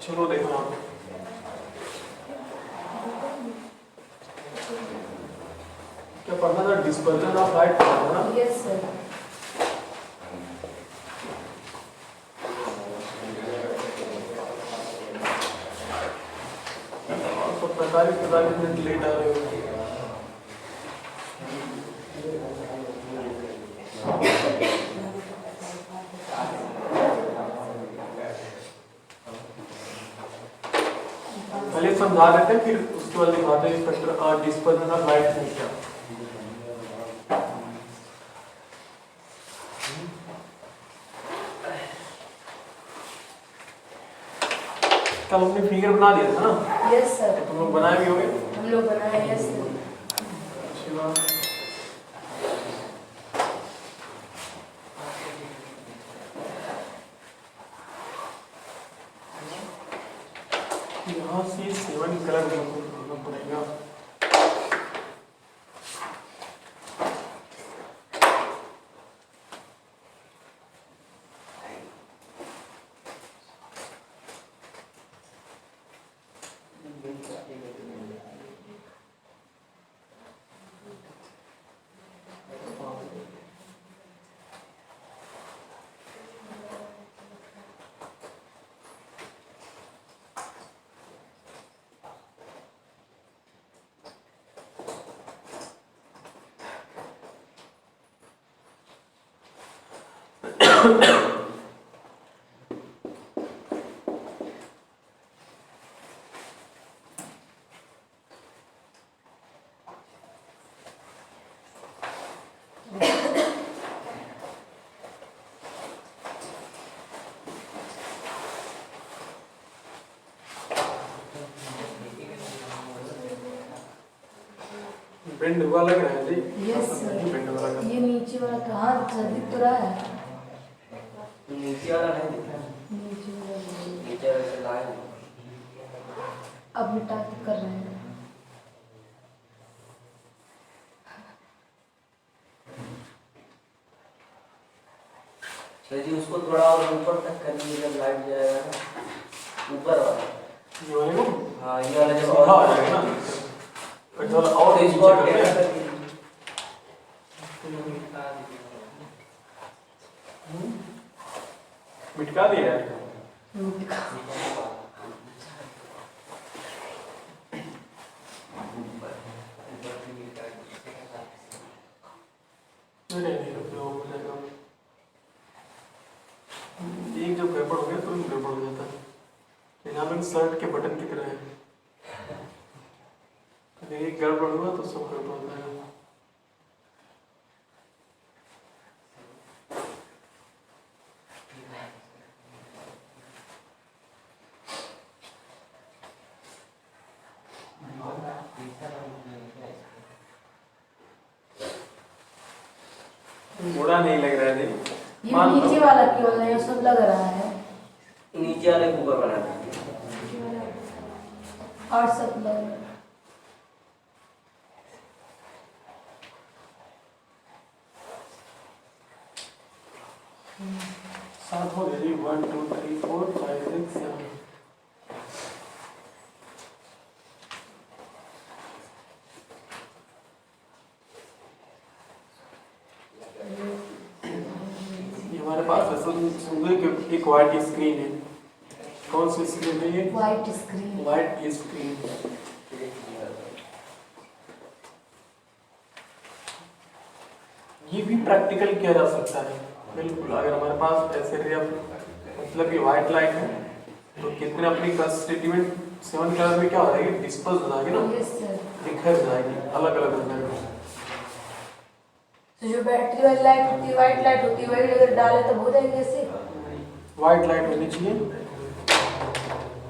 चलो देखो आप क्या पढ़ना था, डिस्पर्जन ऑफ लाइट पढ़ना था। Yes sir. तो 45 मिनट लेट आ रहे हो। पहले समझा देते हैं, फिर उसके बाद दिखाते हैं फैक्टर डिस्पर्जन ऑफ लाइट में क्या। कल हमने फिगर बना दिया था ना। Yes sir. तुम लोग बनाए भी होंगे। हम लोग बनाए। Yes sir. अच्छी बात। यहाँ से 7 कलर करना पड़ेगा। बेंड हुआ लग रहा है जी। Yes sir. बेंड हुआ लग रहा है। ये नीचे वाला कहाँ दिख तो रहा है? नीचे वाला नहीं दिख रहा। नीचे वाला नीचे वैसे लाइन अब मिटा के कर रहे हैं। जी उसको थोड़ा और ऊपर तक करिए, जब लाइट जाएगा ना ऊपर वाला। ये वाले को हाँ ये वाला जब सीधा आ जाएगा ना, फिर थोड़ा और तो नीचे इसको करते टेढ़ा हैं। करके मिटका दिया है। नहीं रुक जाओ, हो जाएगा। एक जब गड़बड़ हो गया तुरंत गड़बड़ हो जाता है। यहाँ पे शर्ट के बटन की तरह है, अगर एक गड़बड़ हुआ तो सब गड़बड़ हो जाएगा। बुरा नहीं लग रहा है जी। ये नीचे वाला क्यों है? ये सब लग रहा है। नीचे वाले को ऊपर बना दें। और सब लग रहा है। सात हो गए जी। 1 2 3 4 5 6 7। हमारे पास असल एक वाइट स्क्रीन है। कौन सी स्क्रीन है ये? White screen. White screen. ये भी प्रैक्टिकल किया जा सकता है बिल्कुल। अगर हमारे पास ऐसे मतलब कि वाइट लाइट है तो कितने अपनी कंस्टिट्यूएंट 7 कलर में क्या हो जाएगी, डिस्पर्स हो जाएगी ना, यस सर। बिखर जाएगी, अलग अलग हो जाएगी। तो जो बैटरी वाली लाइट होती है, वाइट लाइट होती है, वही अगर डाले तब हो जाएगी ऐसे। वाइट लाइट होनी चाहिए।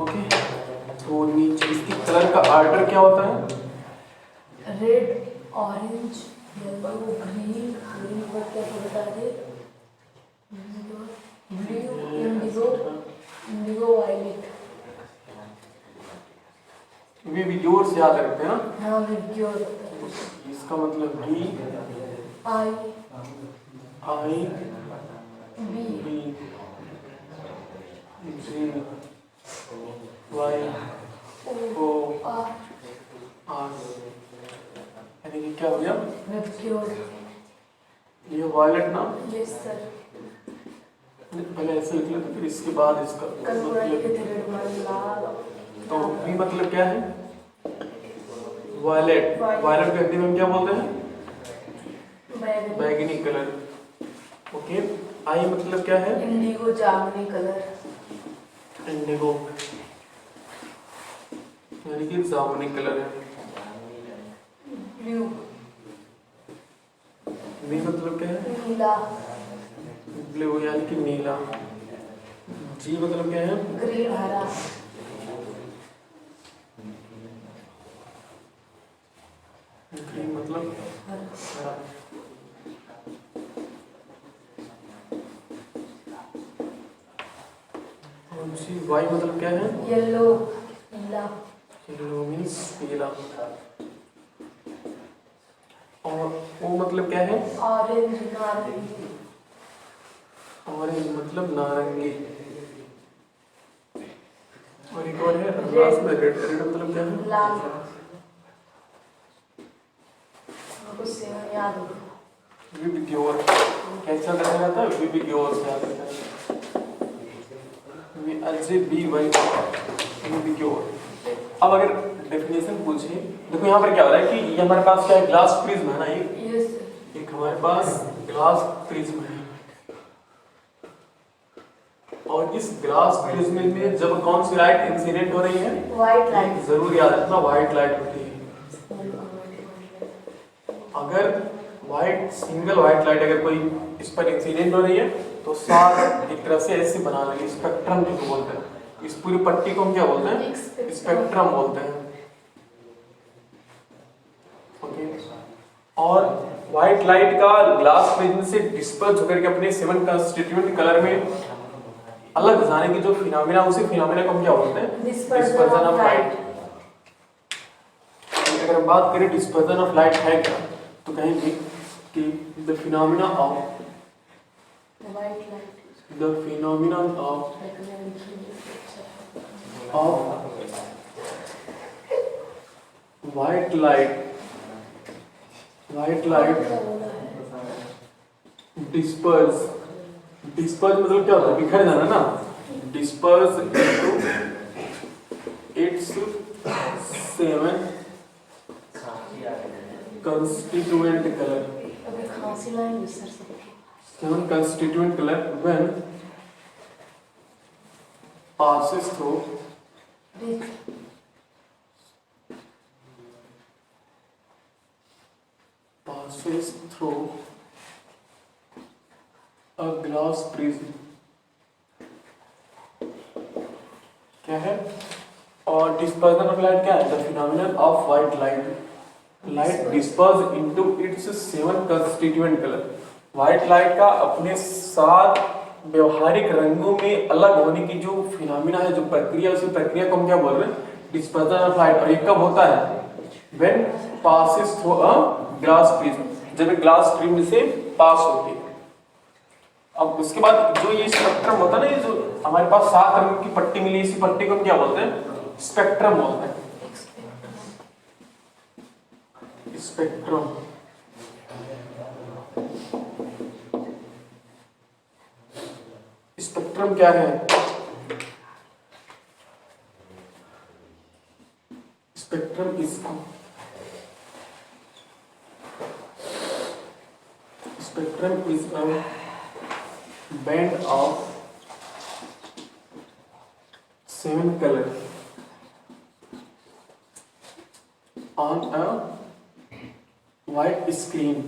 ओके, तो नीचे इसकी कलर का ऑर्डर क्या होता है? Red, orange, yellow, green, green पर क्या तो बता दे, ब्लू, इंडिगो, इंडिगो, वायलेट। ये विड्योर से याद रखते हैं ना। हाँ विड्योर। इसका मतलब B I I B B G क्या हो गया? वैक्यूम। ये वायलेट ना, यस सर। पहले ऐसे लिख लेते फिर इसके बाद इसका कलपुरा लिखे मतलब, थे रेड लाल। तो बी मतलब क्या है? वायलेट। वायलेट को हिंदी में क्या बोलते हैं? बैगनी कलर। ओके। आई मतलब क्या है? इंडिगो जामुनी कलर। इंडिगो यानी कि जामुनी कलर है। ब्लू। बी मतलब क्या है? नीला। ब्लू यानी कि नीला। जी मतलब क्या है? ग्रीन हरा। ग्रीन मतलब हरा। और जी वाई मतलब क्या है? येलो पीला। येलो मीन्स पीला। और ओ मतलब क्या है? ऑरेंज नारंगी। ऑरेंज मतलब नारंगी। और एक और है लास्ट में रेड। रेड मतलब क्या है? लाल। आपको सेवन याद होगा। विबग्योर। कैसा करना रहता है? विबग्योर से याद रहता है। विबग्योर। अब अगर डेफिनेशन पूछे, देखो यहाँ पर क्या हो रहा है कि ये हमारे पास क्या है? ग्लास प्रिज्म है ना, एक हमारे पास ग्लास प्रिज्म है। और इस ग्लास प्रिज्म में जब कौन सी लाइट इंसिडेंट हो रही है? White light. जरूर याद रखना, व्हाइट लाइट होती है। अगर व्हाइट सिंगल व्हाइट लाइट अगर कोई इस पर इंसिडेंट हो रही है तो साथ एक तरह से ऐसे बना लेंगे, स्पेक्ट्रम जिसको बोलते हैं। इस पूरी पट्टी को हम क्या बोलते हैं? स्पेक्ट्रम बोलते हैं। ओके। और व्हाइट लाइट का ग्लास प्रिज्म से डिस्पर्स होकर के अपने 7 कंस्टिट्यूएंट कलर में अलग जाने की जो फिनोमेना, उसी फिनोमेना को हम क्या बोलते हैं? Dispersion of light. अगर हम बात करें डिस्पर्जन ऑफ लाइट है क्या, तो कहेंगे कि the phenomena of white light disperse मतलब क्या होता है? बिखर जाना ना। Disperse into its 7 constituent color. अभी खांसी लाएंगे सर सबको। 7 constituent color when passes through a glass prism. क्या है? और dispersion of light क्या है? The phenomenon of white light disperse into its 7 constituent color. White light का अपने 7 व्यवहारिक रंगों में अलग होने की जो फिनोमिना है, जो प्रक्रिया, उसी प्रक्रिया को हम क्या बोल रहे हैं? Dispersion of light. और ये कब होता है? When passes through a glass prism, जब एक ग्लास प्रिज्म से पास होती है। अब उसके बाद जो ये स्पेक्ट्रम होता है ना, ये जो हमारे पास 7 रंग की पट्टी मिली, इसी पट्टी को हम क्या बोलते हैं? स्पेक्ट्रम बोलते हैं। स्पेक्ट्रम। स्पेक्ट्रम क्या है? Spectrum is a band of 7 colors on a white screen.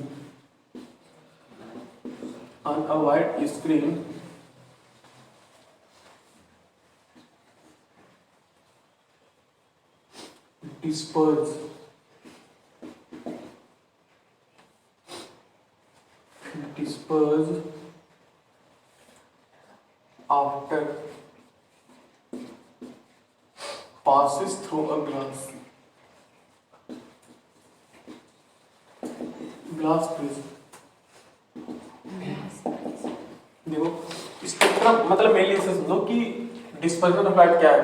Disperse after passes through a glass prism. देखो स्पेक्ट्रम मतलब मेनली इसे समझो कि डिस्पर्जन ऑफ लाइट क्या है।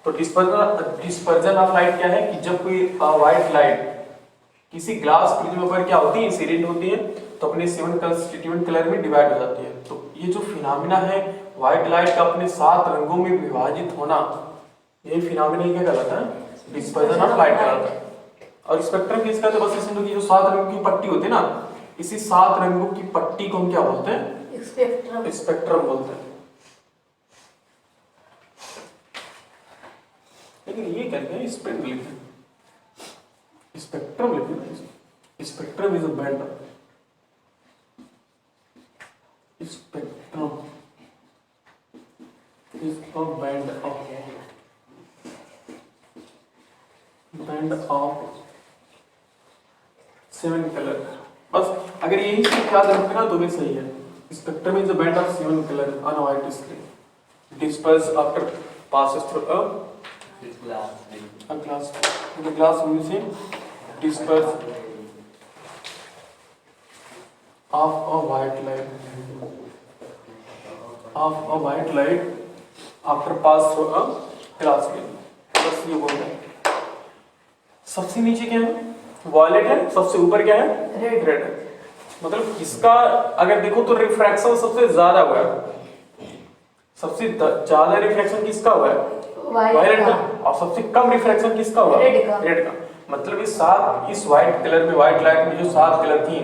तो डिस्पर्जन ऑफ लाइट क्या है कि जब कोई व्हाइट लाइट की किसी ग्लास प्रिज्म पर क्या होती है, इंसिडेंट होती है तो अपने 7 कंस्टिट्यूएंट कलर में डिवाइड हो जाती है। तो ये जो फिनोमिना है व्हाइट लाइट का अपने 7 रंगों में विभाजित होना, यही फिनोमिना क्या कहलाता है, डिस्पर्जन ऑफ लाइट कहलाता है। और स्पेक्ट्रम किसका, तो बस ये समझो कि जो 7 रंगों की पट्टी होती है ना, इसी 7 रंगों की पट्टी को हम क्या बोलते हैं, स्पेक्ट्रम। स्पेक्ट्रम बोलते हैं। लेकिन ये कहते हैं स्पेक्ट्रम लिखते हैं, स्पेक्ट्रम लिखते हैं, spectrum is a band, spectrum is a band of 7 colour. बस अगर यही चीज याद रखोगे ना तो भी सही है। Spectrum is a band of 7 colour on a white screen disperse after passes through a glass, the glass using disperse of a white light after pass through a glass plane। बस ये बोल रहे हैं। सबसे नीचे क्या है, वॉयलेट है, सबसे ऊपर क्या है, रेड है। मतलब इसका अगर देखो तो रिफ्रैक्शन सबसे ज्यादा हुआ है, सबसे ज्यादा रिफ्रैक्शन किसका हुआ है, वायलेट का, और सबसे कम रिफ्रैक्शन किसका हुआ, रेड का। मतलब इस व्हाइट कलर में, व्हाइट लाइट में जो 7 कलर थी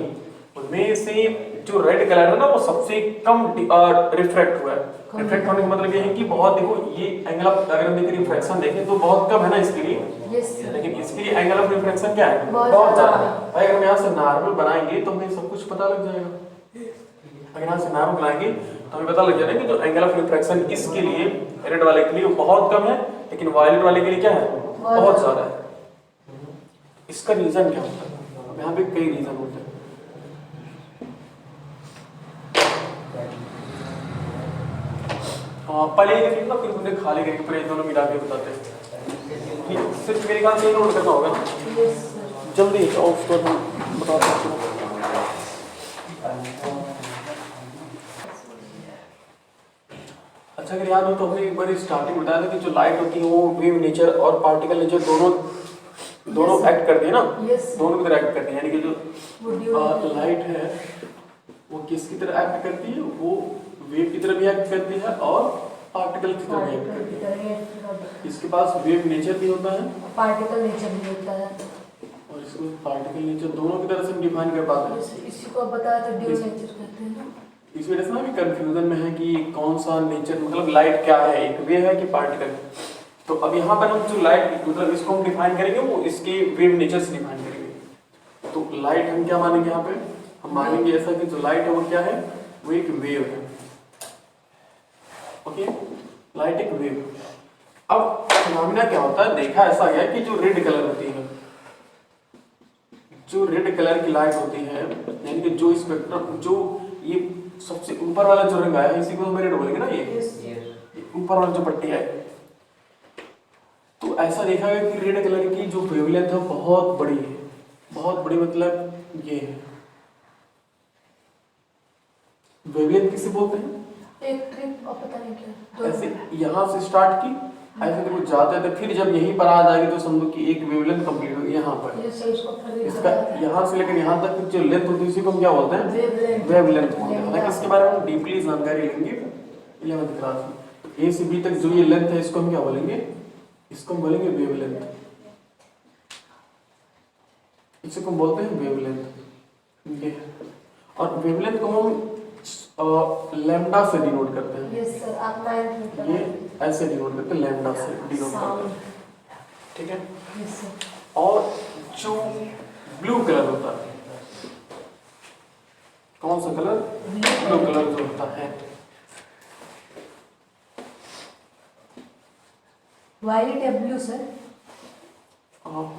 उनमें से जो रेड कलर है ना वो सबसे कम रिफ्रैक्ट हुआ है। रिफ्रैक्ट होने का मतलब ये है कि बहुत, देखो ये एंगल ऑफ, अगर हम देखिए रिफ्रैक्शन देखें तो बहुत कम है ना इसके लिए, लेकिन इसके लिए एंगल ऑफ रिफ्रैक्शन क्या है, बहुत ज्यादा है। भाई अगर हम यहाँ से नॉर्मल बनाएंगे तो हमें सब कुछ पता लग जाएगा। अगर यहाँ से नॉर्मल बनाएंगे तो हमें पता लग जाएगा कि जो एंगल ऑफ रिफ्रैक्शन इसके लिए, रेड वाले के लिए बहुत कम है, लेकिन वायलेट वाले के लिए क्या है, बहुत ज्यादा है। इसका रीजन क्या होता है, अब यहाँ पे कई रीजन होते हैं। पहले ये देखिए ना, फिर मुझे खाली करके पूरे दोनों मिला के बताते हैं। सिर्फ मेरे ख्याल से नोट करना होगा ना, जल्दी ऑफ कर बता सकते हो। अच्छा अगर याद हो तो हमने एक बार स्टार्टिंग बताया था कि जो लाइट होती है वो वेव नेचर और पार्टिकल नेचर दोनों एक्ट करते हैं ना, दोनों की तरह एक्ट करते हैं। यानी कि जो लाइट है वो किसकी तरह एक्ट करती है, वो वेव की तरह भी एक्ट करती है और पार्टिकल की तरह भी एक्ट करती है। इसके पास वेव नेचर भी होता है, पार्टिकल नेचर भी होता है, और इसको पार्टिकल नेचर दोनों की तरह से डिफाइन कर पाते हैं। इसी को बताया तो ड्यू नेचर कहते हैं ना। इस वजह से ना भी कंफ्यूजन में है कि कौन सा नेचर, मतलब लाइट क्या है, एक वेव है कि पार्टिकल। तो अब यहाँ पर हम जो लाइट, मतलब इसको हम डिफाइन करेंगे वो इसके वेव नेचर से डिफाइन करेंगे। तो लाइट हम क्या मानेंगे, यहाँ पे हम मानेंगे ऐसा कि जो लाइट है वो क्या है, वो एक वेव है। ओके, लाइट एक वेव। अब फिनोमेना क्या होता है, देखा ऐसा गया कि जो रेड कलर होती है, जो रेड कलर की लाइट होती है, यानी कि जो स्पेक्ट्रम, जो ये सबसे ऊपर वाला जो रंग आया है इसी को हम रेड बोलेंगे ना, ये ऊपर वाला जो पट्टी है। तो ऐसा देखा गया कि रेड कलर की जो वेवलेंथ है बहुत बड़ी है, बहुत बड़ी, मतलब ये है। वेवलेंथ किसे बोलते हैं, एक ट्रिप और पता नहीं क्या, ऐसे यहाँ से स्टार्ट की, ऐसे तो कुछ जाते हैं, तो फिर जब यहीं पर आ जाएगी तो समझो कि एक वेवलेंथ कंप्लीट होगी यहाँ पर। इसका यहाँ से लेकर यहाँ तक जो लेंथ होती है उसी को हम क्या बोलते हैं, वेवलेंथ बोलते हैं। हालांकि इसके बारे में हम डीपली जानकारी लेंगे 11th क्लास में। ए से बी तक जो ये लेंथ है इसको हम क्या बोलेंगे, इसको हम बोलेंगे वेवलेंथ, इसे को बोलते हैं वेवलेंथ। ये और वेवलेंथ को हम लैम्डा से डिनोट करते हैं। यस सर, आप 9th में ये ऐसे डिनोट करते हैं, लैम्डा से डिनोट करते हैं, ठीक है। Yes sir. और जो ब्लू कलर होता है, कौन सा कलर, ब्लू कलर जो होता है, वायलेट या ब्लू सर,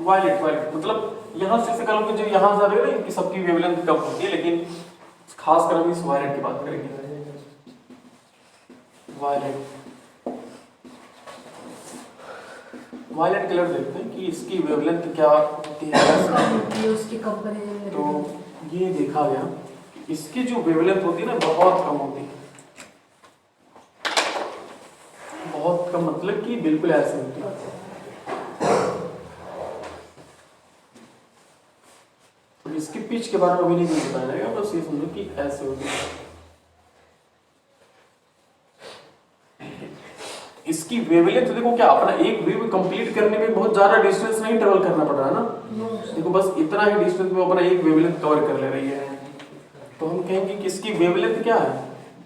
वायलेट, मतलब यहाँ से कलर जो यहाँ से आ रहे हैं ना, इनकी सबकी वेवलेंथ कम होती है, लेकिन खासकर हम इस वायलेट की बात करेंगे। वायलेट कलर देखते हैं कि इसकी वेवलेंथ क्या होती है, उसकी कंपैरिजन में। तो ये देखा गया कि इसकी जो वेवलेंथ होती है ना बहुत कम होती है, बहुत कम, मतलब कि बिल्कुल ऐसे होती है। इसके बारे में अभी नहीं कुछ बताया जाएगा, बस ये समझो कि ऐसे होगी। इसकी वेवलेंथ देखो, क्या अपना एक वेव कंप्लीट करने में बहुत ज्यादा डिस्टेंस नहीं ट्रेवल करना पड़ रहा है ना, देखो बस इतना ही डिस्टेंस में अपना एक वेवलेंथ कवर कर ले रही है। तो हम कहेंगे कि इसकी वेवलेंथ क्या है,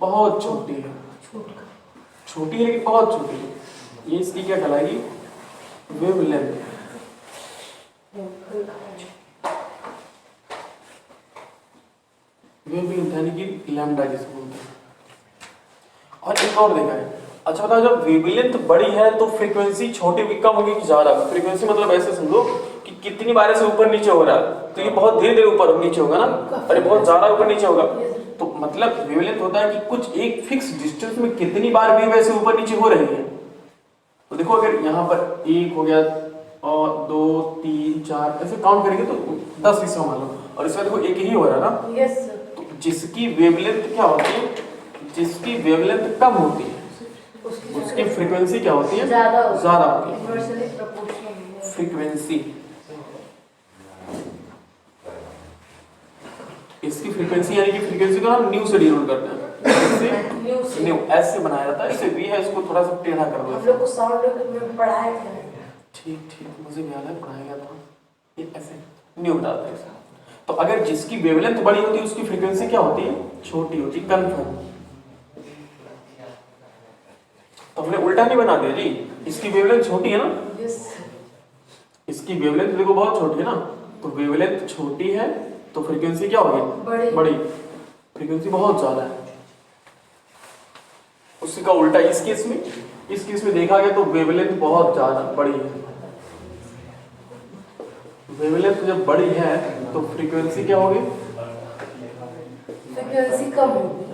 बहुत छोटी है, छोटी है लेकिन बहुत छोटी है, ये इसकी क्या कहलाएगी, वेवलेंथ। वेवलेंथ यानी कि लैम्डा जिसको बोलते हैं। और एक और देखा है, अच्छा बताओ जब वेवलेंथ बड़ी है तो फ्रीक्वेंसी छोटी भी कम होगी कि ज्यादा? फ्रीक्वेंसी मतलब ऐसे समझो कि कितनी बार से ऊपर नीचे हो रहा है, तो ये बहुत धीरे धीरे ऊपर नीचे होगा ना, अरे बहुत ज्यादा ऊपर नीचे होगा। तो मतलब वेवलेंथ होता है कि कुछ एक फिक्स डिस्टेंस में कितनी बार वेव ऐसे ऊपर नीचे हो रही है। तो देखो अगर यहाँ पर एक हो गया और 2 3 4 ऐसे काउंट करेंगे तो 10 हिस्सा मान लो, और इसमें देखो एक ही हो रहा है ना। Yes sir. तो जिसकी वेवलेंथ क्या होती है, जिसकी वेवलेंथ कम होती है उसकी फ्रीक्वेंसी क्या होती है, ज्यादा होती है। इन्वर्सली प्रोपोर्शनल है। फ्रीक्वेंसी, इसकी फ्रीक्वेंसी यानी कि फ्रीक्वेंसी को हम न्यू से डिनोट करते हैं, न्यू एस से बनाया जाता है, इसे वी है, इसको थोड़ा सा टेढ़ा कर दो। हम लोग को साउंड में पढ़ाया था। ठीक ठीक, मुझे भी याद है, पढ़ाया गया था, ये ऐसे न्यू बताते हैं इसे। तो अगर जिसकी वेवलेंथ बड़ी होती है उसकी फ्रीक्वेंसी क्या होती है, छोटी होती है, कंफर्म। तो हमने उल्टा नहीं बना दिया जी, इसकी वेवलेंथ छोटी है ना, यस इसकी वेवलेंथ देखो बहुत छोटी है ना, तो वेवलेंथ छोटी है तो फ्रीक्वेंसी क्या होगी, बड़ी। फ्रीक्वेंसी बहुत ज्यादा है। उसी का उल्टा इस केस में देखा गया तो वेवलेंथ बहुत ज्यादा बड़ी है। वेवलेंथ जब बड़ी है तो फ्रीक्वेंसी क्या होगी, फ्रीक्वेंसी कम होगी।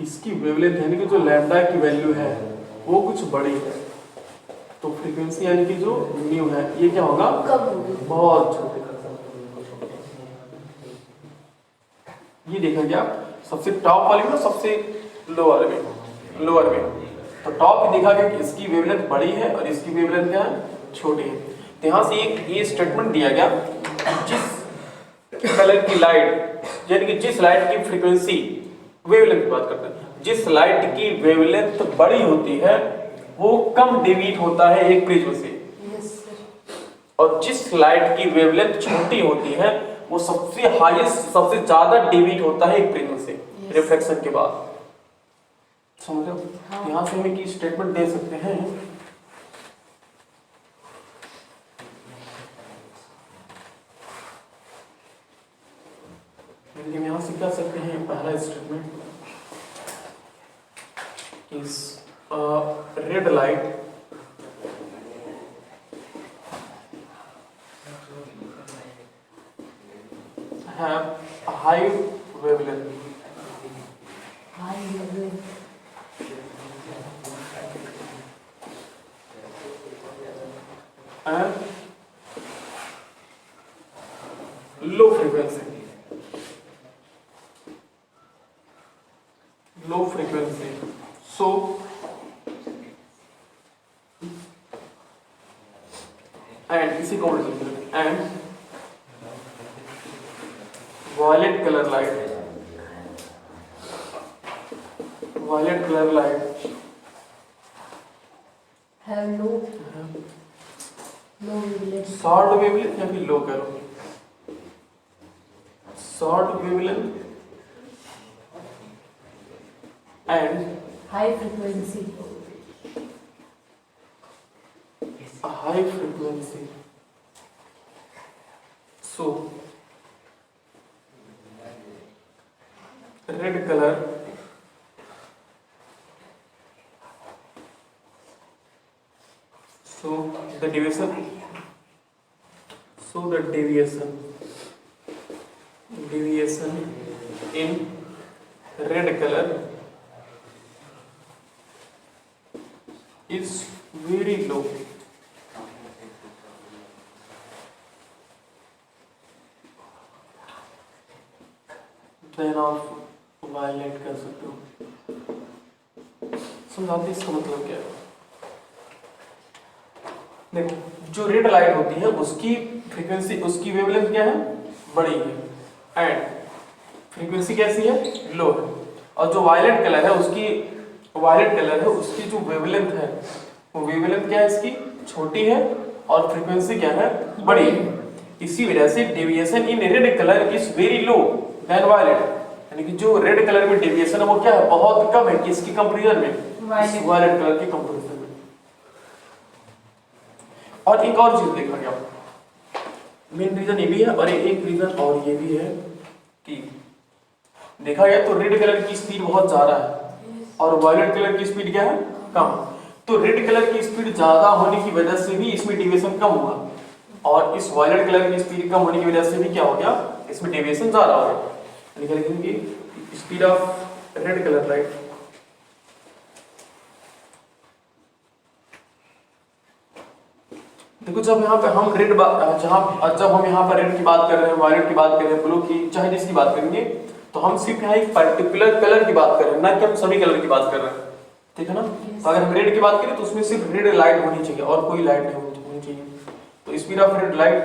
इसकी वेवलेंथ यानी कि जो लैम्डा की वैल्यू है वो कुछ बड़ी है, तो फ्रीक्वेंसी यानी कि जो न्यू है ये क्या होगा, कम होगी, बहुत छोटे। ये देखा गया सबसे टॉप वाले में, सबसे लोअर में। तो टॉप में देखा गया कि इसकी वेवलेंथ बड़ी है और इसकी वेवलेंथ क्या है, छोटी है। तो यहाँ से एक ये स्टेटमेंट दिया गया, जिस कलर की लाइट यानी कि जिस लाइट की फ्रीक्वेंसी, वेवलेंथ की बात करते हैं, जिस लाइट की वेवलेंथ बड़ी होती है वो कम डेविएट होता है एक प्रिज्म से। Yes sir. और जिस लाइट की वेवलेंथ छोटी होती है वो सबसे हाईएस्ट, सबसे ज्यादा डेविएट होता है एक प्रिज्म से रिफ्लेक्शन के बाद। समझ लो, यहाँ से हम एक स्टेटमेंट दे सकते हैं, हम यहाँ से क्या सकते हैं, पहला statement is red light have a high wavelength and low frequency. So and इसी को and violet color light have low wavelength, short wavelength या फिर लो करो, short wavelength and high frequency, high frequency. So red color so the deviation in red color is very low. Then of violate कर सकते हो। समझाते इसका मतलब क्या है, देखो जो रेड लाइट होती है उसकी फ्रीक्वेंसी, उसकी वेवलेंथ क्या है, बड़ी है, एंड फ्रीक्वेंसी कैसी है, लो है। और जो वायलेट कलर है उसकी, वायलेट कलर है उसकी जो वेवलेंथ है, वो वेवलेंथ क्या है इसकी, छोटी है, और फ्रीक्वेंसी क्या है, बड़ी है। इसी वजह से deviation in red colour is very low than violet, यानी कि जो रेड कलर में डेविएशन है वो क्या है, बहुत कम है किसकी कंपैरिजन में, वायलेट कलर की कंपैरिजन में। और एक और चीज देखा गया, मेन रीजन ये भी है और एक रीजन और ये भी है कि देखा गया तो रेड कलर की स्पीड बहुत ज्यादा है और वायलेट कलर की स्पीड क्या है, कम। तो रेड कलर की स्पीड ज्यादा होने की वजह से भी इसमें डेविएशन कम होगा, और इस वायलेट कलर की स्पीड कम होने की वजह से भी क्या हो गया, इसमें डेविएशन ज्यादा हो गया। लिखेंगे speed of red colour light देखो, जब यहाँ पे हम रेड जब हम यहाँ पर रेड की बात कर रहे हैं, वायलेट की बात कर रहे हैं, ब्लू की, चाहे जिसकी बात करेंगे, तो हम सिर्फ यहाँ एक पर्टिकुलर कलर की बात कर रहे हैं, ना कि हम सभी कलर की बात कर रहे हैं, ठीक है ना। तो अगर हम रेड की बात करें तो उसमें सिर्फ रेड लाइट होनी चाहिए और कोई लाइट नहीं होनी चाहिए। तो speed of red light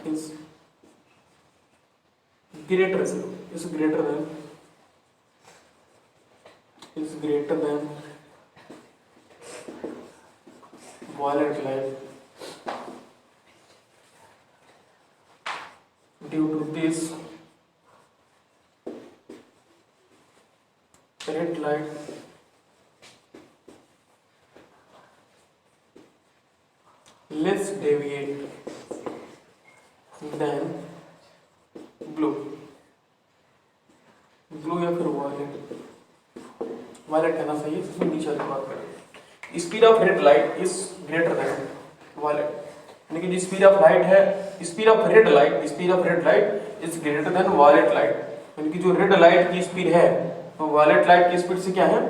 is greater is greater than violet light. Due to this, red light less deviate than blue या फिर violet। वायलेट कहना सही है, इसमें नीचे वाली बात करें। Speed of red light is greater than violet, यानी कि जो स्पीड ऑफ लाइट है, speed of red light is greater than violet light, यानी कि जो रेड लाइट की स्पीड है वो वायलेट लाइट की स्पीड से क्या है,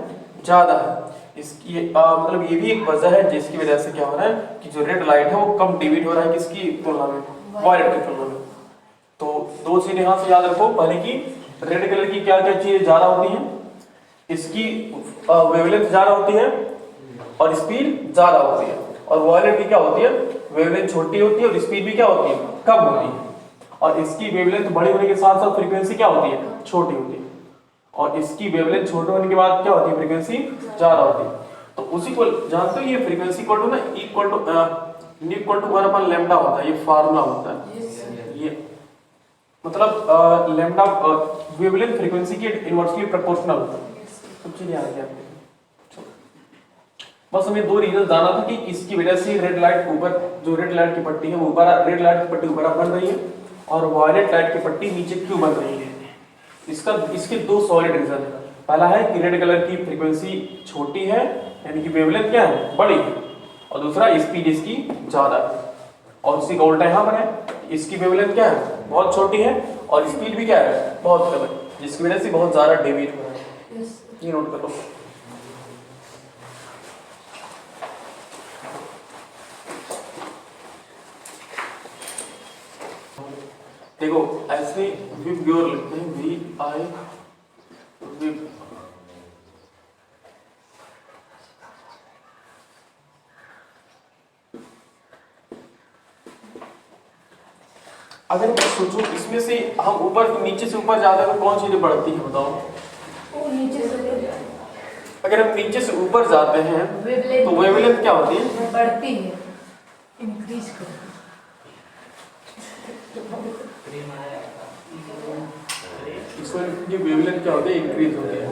ज्यादा है। इसकी मतलब ये भी एक वजह है जिसकी वजह से क्या हो रहा है कि जो रेड लाइट है वो कम डेविएट हो रहा है किसकी तुलना में, वायलेट की तुलना में। तो दो चीजें यहाँ से याद रखो, पहले की रेड कलर की क्या क्या चीजें ज्यादा होती हैं, इसकी वेवलेंथ ज्यादा होती है और स्पीड ज्यादा होती है, और वायलेट की क्या होती है, वेवलेंथ छोटी होती है और स्पीड भी क्या होती है, कम होती है। और इसकी वेवलेंथ बड़ी होने के साथ साथ फ्रीक्वेंसी क्या होती है, छोटी होती है, और इसकी वेवलेंथ छोटे होने के बाद क्या होती है, फ्रीक्वेंसी ज्यादा होती है। तो उसी को जानते हो, ये फ्रीक्वेंसी इक्वल टू ना इक्वल टू 1/लैम्डा होता है, ये फार्मूला होता है। ये मतलब लैम्डा वेवलेंथ फ्रीक्वेंसी के इनवर्सली प्रोपोर्शनल होता है। सब चीजें आ गई आपको, बस हमें दो रीजन जाना था कि इसकी वजह से रेड लाइट ऊपर, जो रेड लाइट की पट्टी है वो ऊपर, रेड लाइट की पट्टी ऊपर बन रही है और वायलेट लाइट की पट्टी नीचे क्यों बन रही है। इसके दो सॉलिड रीजन है। पहला है कि रेड कलर की फ्रीक्वेंसी छोटी है, यानी कि वेवलेंथ क्या है, बड़ी है, और दूसरा स्पीड इसकी ज्यादा है। और उसी का उल्टा यहाँ पर है, इसकी वेवलेंथ क्या है, बहुत छोटी है और स्पीड भी क्या है, बहुत कम है, जिसकी वजह से बहुत ज्यादा डेविएट हो रहा है। ये नोट करो। देखो ऐसे विबग्योर लिखते हैं, VI विब। अगर मैं सोचूं इसमें से हम ऊपर नीचे से ऊपर जाते हैं तो कौन चीजें बढ़ती है, बताओ। नीचे से अगर हम नीचे से ऊपर जाते हैं तो वेवलेंथ क्या होती है, बढ़ती है, इंक्रीज करती है। इसको ये वेवलेंथ क्या होती है, इंक्रीज होती है।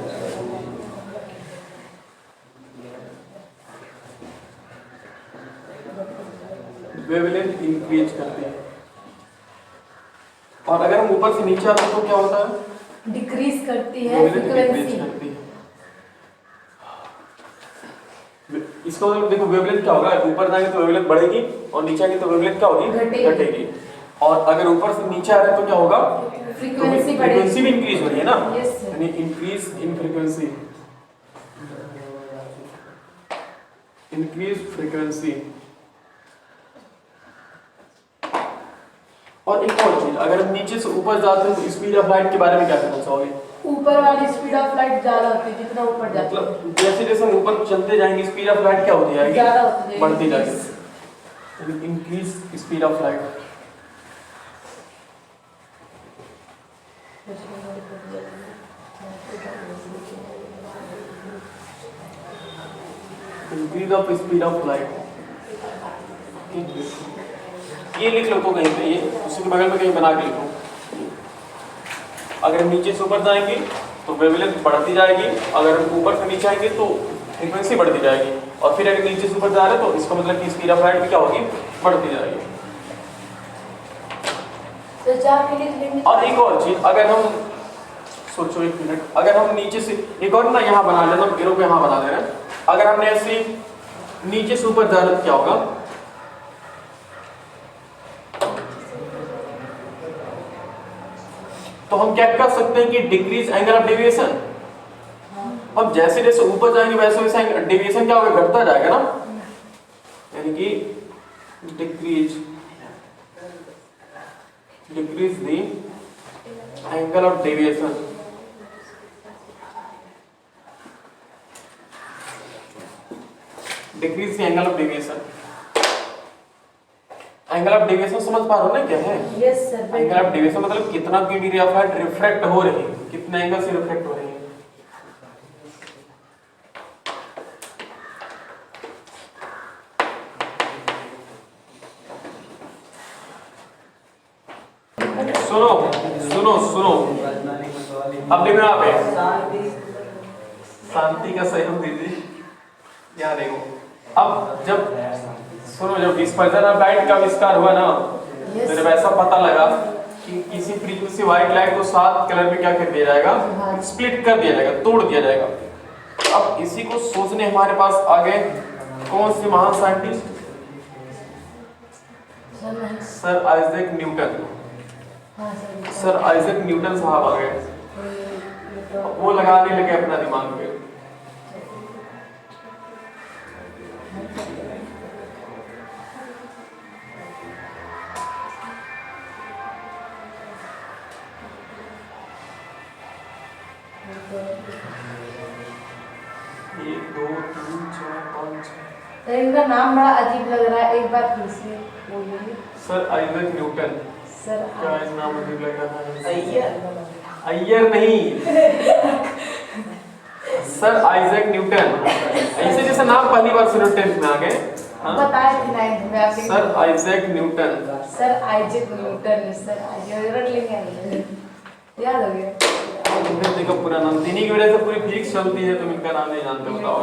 वेवलेंथ इंक्रीज करती है। और अगर हम ऊपर से नीचे आते हैं तो क्या होता है, डिक्रीज करती है फ्रीक्वेंसी। इसका मतलब देखो वेवलेंथ क्या होगा, ऊपर जाएंगे तो वेवलेंथ बढ़ेगी और नीचे आएंगे तो वेवलेंथ क्या होगी, घटेगी। और अगर ऊपर से नीचे आ रहे हैं तो क्या होगा, फ्रीक्वेंसी भी इंक्रीज हो रही है ना, यानी increase in frequency, increase frequency. और एक और चीज, अगर हम नीचे से ऊपर जाते हैं तो स्पीड ऑफ लाइट के बारे में क्या कहना चाहोगे, ऊपर वाली स्पीड ऑफ लाइट ज्यादा होती है जितना ऊपर जाती है, मतलब जैसे जैसे हम ऊपर चलते जाएंगे स्पीड ऑफ लाइट क्या होती जाएगी, ज्यादा होती जाएगी, बढ़ती जाएगी, increase speed of light. Increase of speed of light, ये लिख लो तो कहीं पे, ये उसी के बगल में कहीं बना के लिखो। अगर हम नीचे से ऊपर जाएंगे तो वेवलेंथ बढ़ती जाएगी, अगर हम ऊपर से नीचे आएंगे तो फ्रीक्वेंसी बढ़ती जाएगी, और फिर अगर नीचे से ऊपर जा रहे हैं तो इसका मतलब कि स्पीड ऑफ लाइट भी क्या होगी, बढ़ती जाएगी। तो चार के लिख लेंगे। और एक और चीज, अगर हम सोचो एक मिनट, अगर हम नीचे से एक और ना यहाँ बना लेना, एरो को यहाँ बना दे रहे हैं, अगर हमने ऐसे नीचे से ऊपर जा रहे तो क्या होगा, तो हम क्या कर सकते हैं कि डिक्रीज एंगल ऑफ डेविएशन। अब जैसे जैसे ऊपर जाएंगे वैसे वैसे डेविएशन क्या होगा, घटता जाएगा ना, यानी कि decrease the angle of deviation. Decrease the angle of deviation. Angle of deviation समझ पा रहे हो ना क्या है? Yes sir. Angle of deviation मतलब कितना की रे ऑफ लाइट रिफ्रैक्ट हो रही है, कितने एंगल से रिफ्रैक्ट हो रही है। सुनो सुनो सुनो, अब देखो यहाँ पे शांति का सहयोग दीजिए, यहाँ देखो। अब जब सुनो, जब डिस्पर्जन ऑफ लाइट का आविष्कार हुआ ना, तो जब ऐसा पता लगा कि किसी फ्रीक्वेंसी व्हाइट लाइट को 7 कलर में क्या कर दिया जाएगा, स्प्लिट कर दिया जाएगा, तोड़ दिया जाएगा। अब इसी को सोचने हमारे पास आ गए कौन से महान scientist, sir Isaac Newton. Sir Isaac Newton साहब आ गए, वो लगाने लगे अपना दिमाग पे। एक दो तीन चार पाँच छह। इनका नाम बड़ा अजीब लग रहा है, एक बार फिर से बोलिए। Sir Isaac Newton. सर क्या इस नाम अजीब लग रहा है? अय्यर अय्यर नहीं, सर आइजैक न्यूटन। ऐसे जैसे नाम पहली बार सुनो 10th में आ गए। बताए थे 9th में आपके। Sir Isaac Newton. Sir Isaac Newton, sir Isaac रट लेंगे, याद हो गया। देखो पूरा नाम, इन्हीं की वजह से पूरी फिजिक्स चलती है, तुम इनका नाम नहीं जानते, बताओ।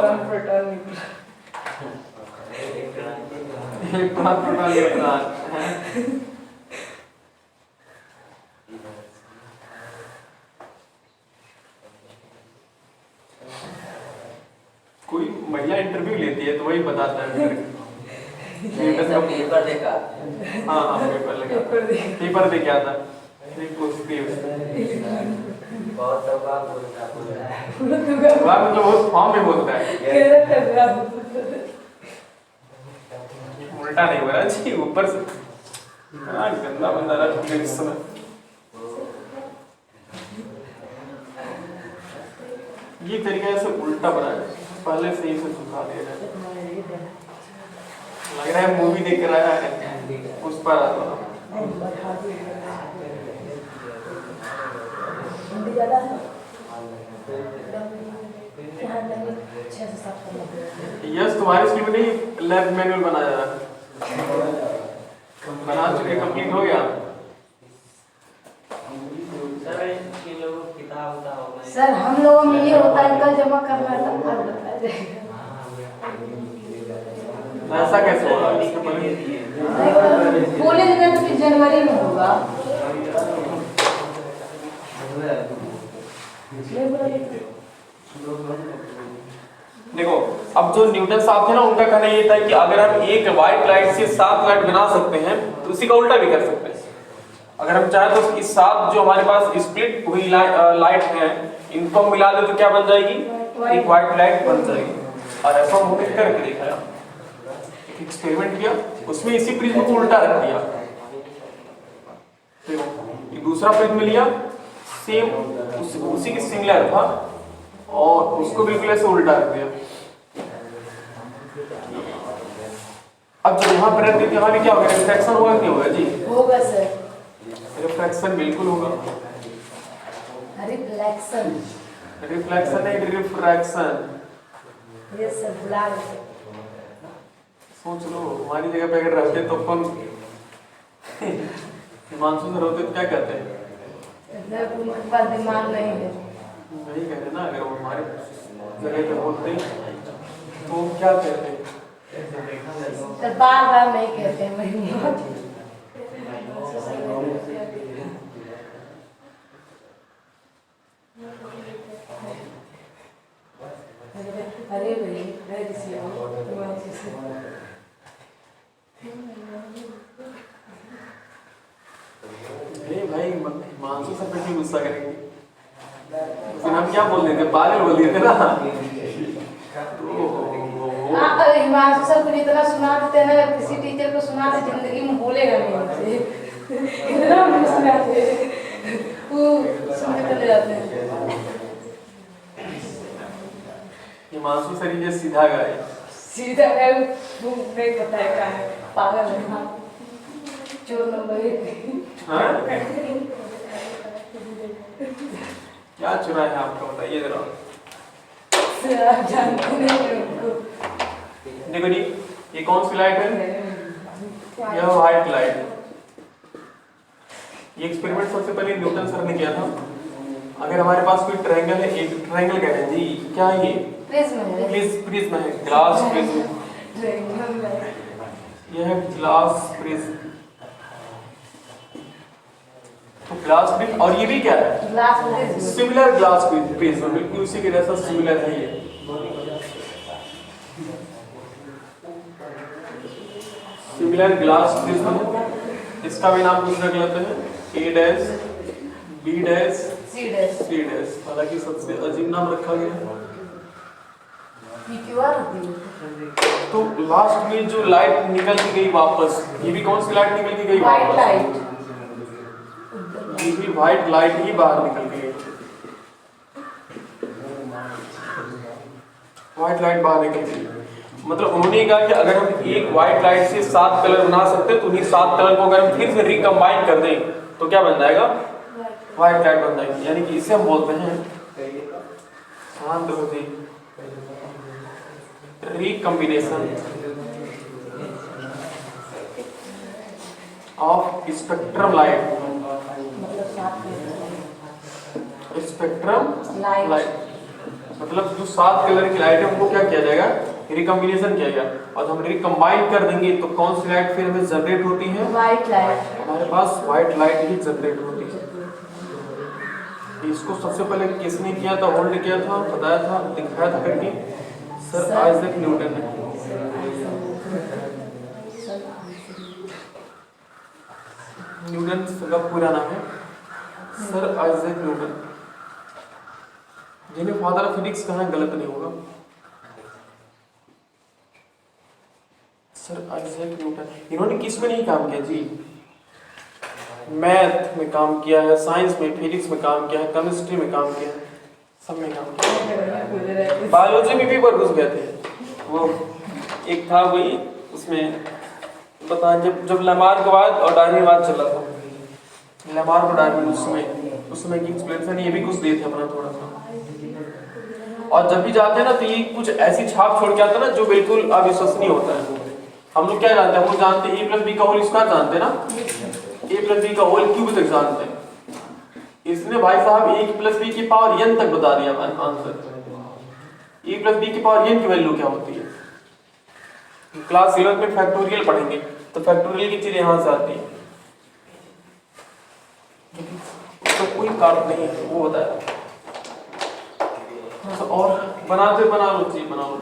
Electron proton neutron. कोई महिला इंटरव्यू लेती है तो वही बताता है। पेपर देखा। हाँ हाँ पेपर लगा, पेपर दे क्या था, बहुत दफा बोलता है, मतलब बहुत फॉर्म में बोलता है, उल्टा नहीं हो रहा जी, ऊपर से। हाँ गंदा बंदा रहा है इस समय। ये तरीका से उल्टा बनाया, पहले से ही से सुखा दे रहा है, लग रहा है मूवी देख रहा है उस पर आता। यस तुम्हारी स्कूल में नहीं लैब मैनुअल बनाया जा रहा है, बना चुके, कंप्लीट हो गया। सर हम लोगों में ये होता है कल जमा करना था, आज बताया जाएगा। ऐसा कैसे होगा? कॉलेज में तो फिर जनवरी में होगा। देखो अब जो न्यूटन साहब थे ना, उनका कहना ये था कि अगर हम एक व्हाइट लाइट से 7 लाइट बना सकते हैं तो उसी का उल्टा भी कर सकते हैं। अगर हम चाहें तो इस 7 जो हमारे पास स्प्लिट हुई लाइट है, इनको हम मिला दे तो क्या बन जाएगी, एक व्हाइट लाइट बन जाएगी। और ऐसा हमने करके दिखाया, एक्सपेरिमेंट किया, उसमें इसी प्रिज्म को उल्टा रख दिया। देखो ये दूसरा प्रिज्म लिया, सेम उसी के सिमिलर था और उसको बिल्कुल ऐसे उल्टा रख दिया। अब जब यहाँ पर रख देते यहाँ भी क्या होगा, रिफ्रैक्शन होगा कि नहीं होगा जी? होगा सर। रिफ्रैक्शन बिल्कुल होगा। रिफ्लेक्शन। रिफ्लेक्शन नहीं, रिफ्रैक्शन। ये सर बुला सोच लो हमारी जगह पे अगर रहते तो अपन हिमांशु सर होते तो क्या कहते हैं? उनके पास दिमाग नहीं है। नहीं कहते ना, अगर वो हमारे जगह पे होते तो क्या कहते? सर बार बार नहीं कहते हैं अरे भाई हिमांशु सर पे क्यों गुस्सा करेंगे? फिर हम क्या बोल देंगे, पागल बोल दिए थे ना। हिमांशु सर को इतना सुना देते हैं ना, अगर किसी टीचर को सुना दे जिंदगी में भूलेगा नहीं उनसे। इतना हम सुनाते वो सुनते चले जाते हैं। हिमांशु सर ये सीधा गाय सीधा है, वो नहीं पता है क्या है, पागल है। चोर नंबर 1। हाँ? क्या चुरा है आपका, बताइए जरा। आप जानते नहीं हैं उनको। देखो जी, ये कौन सी लाइट है? यह व्हाइट लाइट। ये एक्सपेरिमेंट सबसे पहले न्यूटन सर ने किया था। अगर हमारे पास कोई ट्रायंगल है, एक ट्रायंगल कहते हैं जी, क्या है ये? प्रिज्म है। प्रिज्म है, ग्लास प्रिज्म। यह है ग्लास प्रिज्म। तो ग्लास प्रिज्म, और ये भी क्या है? Glass prism. Similar glass prism, बिल्कुल उसी के जैसा सिमिलर है ये। सिमिलर ग्लास प्रिज्म, इसका भी नाम कुछ रख लेते हैं, A dash, B dash, C dash. C dash. हालांकि सबसे अजीब नाम रखा गया। PQR होती है। तो लास्ट में जो लाइट निकल के गई वापस, ये भी कौन सी लाइट निकल के गई व्हाइट वापस? लाइट। ये भी व्हाइट लाइट ही बाहर निकल के गई। व्हाइट लाइट बाहर निकल गई। मतलब उन्होंने कहा कि अगर हम एक व्हाइट लाइट से 7 कलर बना सकते हैं तो उन्हीं 7 कलर को अगर हम फिर से रिकम्बाइन कर दें तो क्या बन जाएगा? व्हाइट लाइट बन जाएगी। यानी कि इसे हम बोलते हैं, शांत हो जी, recombination of spectrum light. Spectrum light मतलब जो 7 कलर की लाइट है उनको क्या किया जाएगा? रिकम्बिनेशन किया गया। और हम रिकम्बाइन कर देंगे तो कौन सी लाइट फिर हमें जनरेट होती है? White light. हमारे पास व्हाइट लाइट ही जनरेट होती है। इसको सबसे पहले किसने किया था, होल्ड किया था, बताया था, दिखाया था करके? सर आइजैक न्यूटन ने। न्यूटन का पूरा नाम है सर आइजैक न्यूटन, जिन्हें फादर ऑफ फिजिक्स कहा, गलत नहीं होगा। सर आइजैक न्यूटन, इन्होंने किस में नहीं काम किया जी? मैथ में काम किया है, साइंस में, फिजिक्स में काम किया है, केमिस्ट्री में काम किया है, सब में काम किया है। बायोलॉजी में भी पर घुस गए थे। वो एक था वही, उसमें बता, जब लैमार्क बाद और डार्विन बाद चला था, लैमार्क और डार्विन उसमें की एक्सप्लेनेशन ये भी कुछ दिए थे अपना थोड़ा सा। और जब भी जाते हैं ना तो ये कुछ ऐसी छाप छोड़ के आते हैं ना जो बिल्कुल अविश्वसनीय होता है। हम लोग क्या जानते हैं? हम लोग जानते हैं a+b का होल स्क्वायर जानते हैं ना, a+b का होल क्यूब तक जानते हैं। इसने भाई साहब a+b की पावर n तक बता दिया आंसर। a+b की पावर n की वैल्यू क्या होती है? क्लास 11 में फैक्टोरियल पढ़ेंगे तो फैक्टोरियल की चीजें यहाँ से आती है, तो कोई कारण नहीं है, वो बताया। तो और बना लो चीज, बना लो।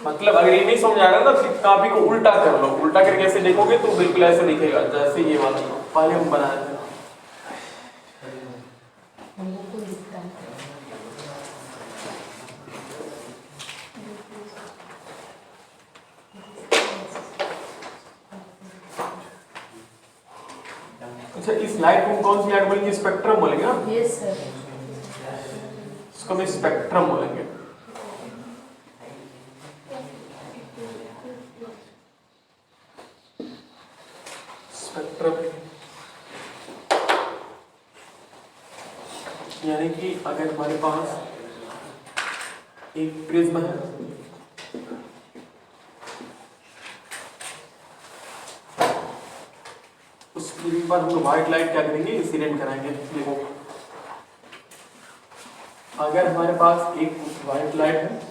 मतलब अगर ये नहीं समझ आ रहा ना तो कॉपी को उल्टा कर लो, उल्टा करके ऐसे देखोगे तो बिल्कुल ऐसे दिखेगा जैसे ये वाला पहले हम बनाए थे। अच्छा, इस लाइट को कौन सी लाइट बोलेंगे? स्पेक्ट्रम बोलेंगे ना, यस सर। इसको हम स्पेक्ट्रम बोलेंगे। स्पेक्ट्रम यानी कि अगर हमारे पास एक प्रिज्म है, उस प्रिज्म पर हम व्हाइट लाइट क्या करेंगे? इंसिडेंट कराएंगे। देखो, अगर हमारे पास एक व्हाइट लाइट है,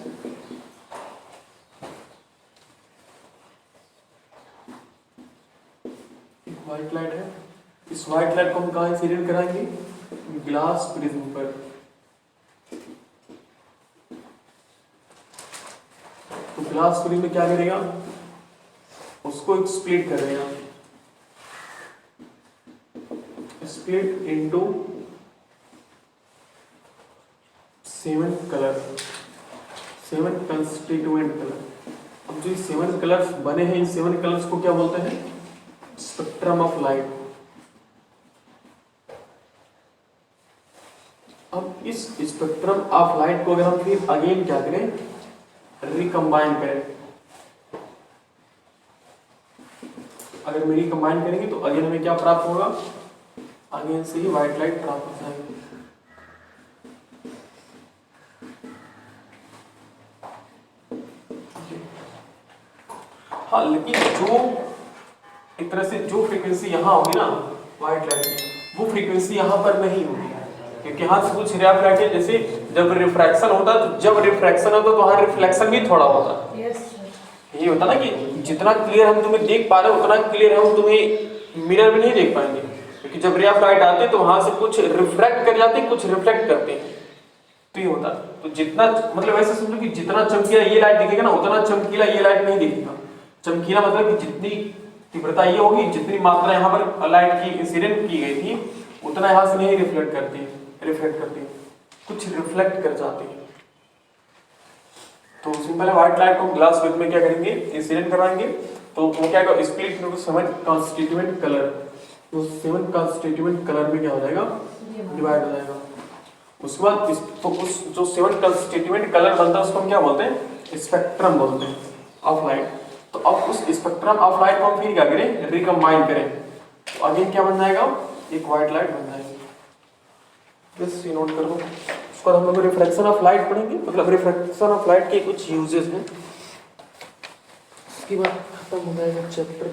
एक व्हाइट लाइट है, इस व्हाइट लाइट को हम कहाँ इंसिडेंट कराएंगे? ग्लास प्रिज्म पर। तो ग्लास प्रिज्म में क्या करेगा? उसको स्प्लिट करेगा, split into 7 colour, 7 constituent colour. अब जो 7 कलर्स बने हैं, इन 7 कलर्स को क्या बोलते हैं? Spectrum of light. अब इस स्पेक्ट्रम ऑफ लाइट को अगर हम फिर अगेन क्या करें? रिकम्बाइन करें। अगर हम रिकम्बाइन करेंगे तो अगेन हमें क्या प्राप्त होगा? अगेन से ही व्हाइट लाइट प्राप्त हो जाएगी। हाँ, लेकिन जो एक तरह से जो फ्रीक्वेंसी यहाँ होगी ना व्हाइट लाइट की, वो फ्रीक्वेंसी यहाँ पर नहीं होगी, क्योंकि यहाँ से कुछ रिफ्रैक्शन, जैसे जब रिफ्रैक्शन होता है तो जब रिफ्रैक्शन होता है तो वहाँ रिफ्लेक्शन भी थोड़ा होता है। Yes sir. ये होता ना कि जितना क्लियर हम तुम्हें देख पा रहे हैं उतना क्लियर हम तुम्हें मिरर में नहीं देख पाएंगे, क्योंकि जब रे ऑफ लाइट आते हैं तो वहां से कुछ रिफ्रैक्ट कर जाते हैं, कुछ रिफ्लेक्ट करते हैं। तो ये होता है। तो जितना मतलब ऐसे समझो कि जितना चमकीला ये लाइट दिखेगा ना, उतना चमकीला ये लाइट नहीं दिखेगा। चमकीला मतलब कि जितनी तीव्रता ये होगी, जितनी मात्रा यहाँ पर लाइट की इंसिडेंट की गई थी, उतना यहाँ से नहीं रिफ्लेक्ट करती, कुछ रिफ्लेक्ट कर जाते हैं। तो सिंपल है, व्हाइट लाइट को ग्लास विथ में क्या करेंगे? इंसिडेंट कराएंगे। तो वो क्या होगा? Split into 7 constituent colour. तो 7 कंस्टिट्यूएंट कलर में क्या हो जाएगा? डिवाइड हो जाएगा। उसके बाद तो उस जो 7 कंस्टिट्यूएंट कलर बनता है उसको हम क्या बोलते हैं? स्पेक्ट्रम बोलते हैं ऑफ लाइट। तो अब उस स्पेक्ट्रम ऑफ लाइट को हम फिर क्या करें? रिकम्बाइन करें। तो अगेन क्या बन जाएगा? एक व्हाइट लाइट बन जाएगी। बस ये नोट कर लो। उसको हम लोग रिफ्लेक्शन ऑफ लाइट पढ़ेंगे, मतलब रिफ्लेक्शन ऑफ लाइट के कुछ यूजेस हैं। उसके बाद खत्म हो जाएगा चैप्टर।